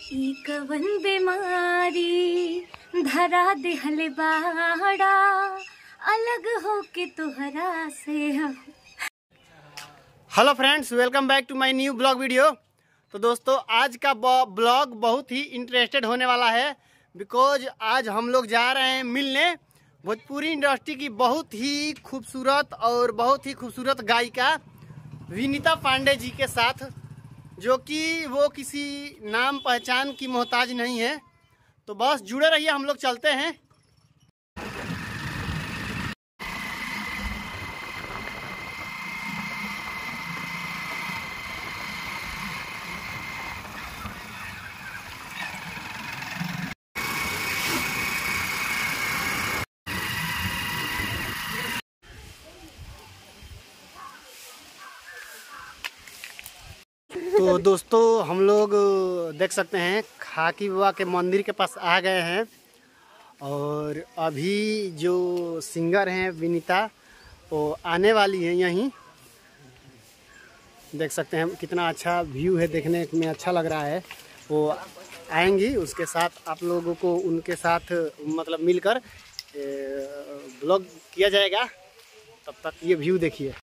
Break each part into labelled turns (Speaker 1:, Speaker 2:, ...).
Speaker 1: ई कवन बेमारी धरा देहले बाड़ा अलग हो के तुहरा से।
Speaker 2: Hello friends, welcome back to my new blog video. तो दोस्तों, आज का ब्लॉग बहुत ही इंटरेस्टेड होने वाला है बिकॉज आज हम लोग जा रहे हैं मिलने भोजपुरी इंडस्ट्री की बहुत ही खूबसूरत और बहुत ही खूबसूरत गायिका विनीता पांडे जी के साथ, जो कि वो किसी नाम पहचान की मोहताज नहीं है। तो बस जुड़े रहिए, हम लोग चलते हैं। तो दोस्तों, हम लोग देख सकते हैं खाकी बाबा के मंदिर के पास आ गए हैं और अभी जो सिंगर हैं विनीता वो आने वाली हैं। यहीं देख सकते हैं कितना अच्छा व्यू है, देखने में अच्छा लग रहा है। वो आएंगी, उसके साथ आप लोगों को उनके साथ मतलब मिलकर ब्लॉग किया जाएगा। तब तक ये व्यू देखिए।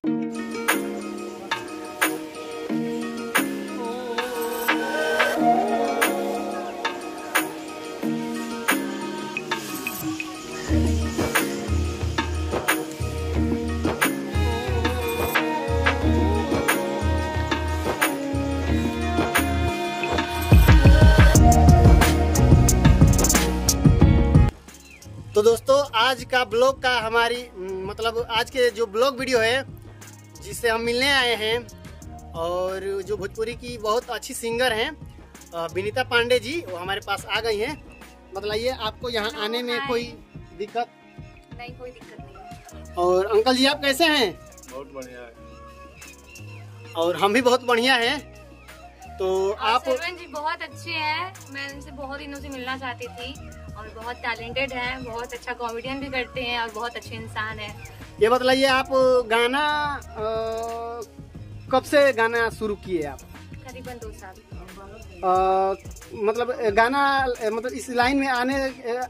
Speaker 2: तो दोस्तों, आज का ब्लॉग का हमारी मतलब आज के जो ब्लॉग वीडियो है जिससे हम मिलने आए हैं, और जो भोजपुरी की बहुत अच्छी सिंगर हैं विनीता पांडे जी, वो हमारे पास आ गई हैं। मतलब ये आपको यहाँ आने में कोई दिक्कत
Speaker 1: नहीं? कोई दिक्कत नहीं।
Speaker 2: और अंकल जी, आप कैसे हैं?
Speaker 3: बहुत बढ़िया है।
Speaker 2: और हम भी बहुत बढ़िया हैं। तो आप
Speaker 1: सरवन जी बहुत अच्छे हैं, मैं इनसे बहुत दिनों से मिलना चाहती थी और बहुत टैलेंटेड हैं, बहुत अच्छा कॉमेडियन भी करते हैं और बहुत अच्छे इंसान हैं।
Speaker 2: ये बताइए, आप गाना कब से गाना शुरू किए आप?
Speaker 1: करीबन 2 साल।
Speaker 2: मतलब गाना मतलब इस लाइन में आने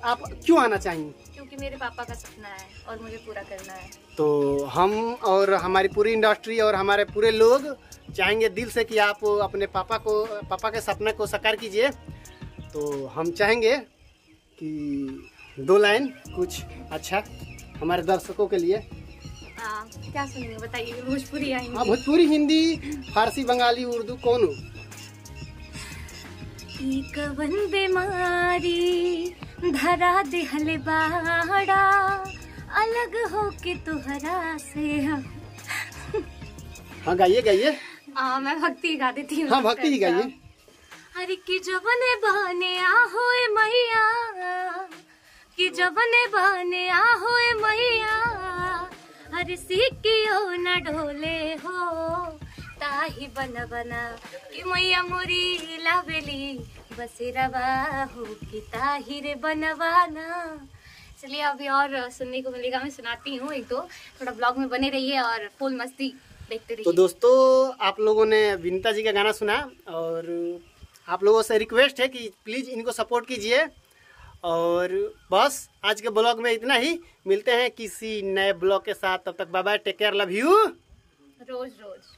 Speaker 2: आप क्यों आना चाहिए?
Speaker 1: क्योंकि मेरे पापा का सपना है और मुझे पूरा करना है।
Speaker 2: तो हम और हमारी पूरी इंडस्ट्री और हमारे पूरे लोग चाहेंगे दिल से कि आप अपने पापा के सपने को साकार कीजिए। तो हम चाहेंगे कि 2 लाइन कुछ अच्छा हमारे दर्शकों के लिए।
Speaker 1: क्या सुनेंगे बताइए? भोजपुरी या हिंदी?
Speaker 2: हाँ, भोजपुरी, हिंदी, फारसी, बंगाली, उर्दू, कौन?
Speaker 1: ई कवन बेमारी धरा देहले बाड़ा अलग हो के तुहरा से।
Speaker 2: हाँ, गाइए गाइए।
Speaker 1: मैं भक्ति गा देती हूँ।
Speaker 2: हाँ, भक्ति ही गाइए।
Speaker 1: हरि की जवने बहने आहोए मैया, कि जवने बहने आहोए मैया, हरि सिक्कियो न ढोले हो ताही बना बना कि मैया मोरी लावेली बसेरवा हो कि ताही रे बनवाना। चलिए, अभी और सुनने को मिलेगा, मैं सुनाती हूँ 1-2। थोड़ा ब्लॉग में बने रहिए और फुल मस्ती देखते रहिए।
Speaker 2: तो दोस्तों, आप लोगों ने विनीता जी का गाना सुना और आप लोगों से रिक्वेस्ट है कि प्लीज़ इनको सपोर्ट कीजिए। और बस आज के ब्लॉग में इतना ही, मिलते हैं किसी नए ब्लॉग के साथ। तब तक bye bye, take care, love you
Speaker 1: रोज रोज।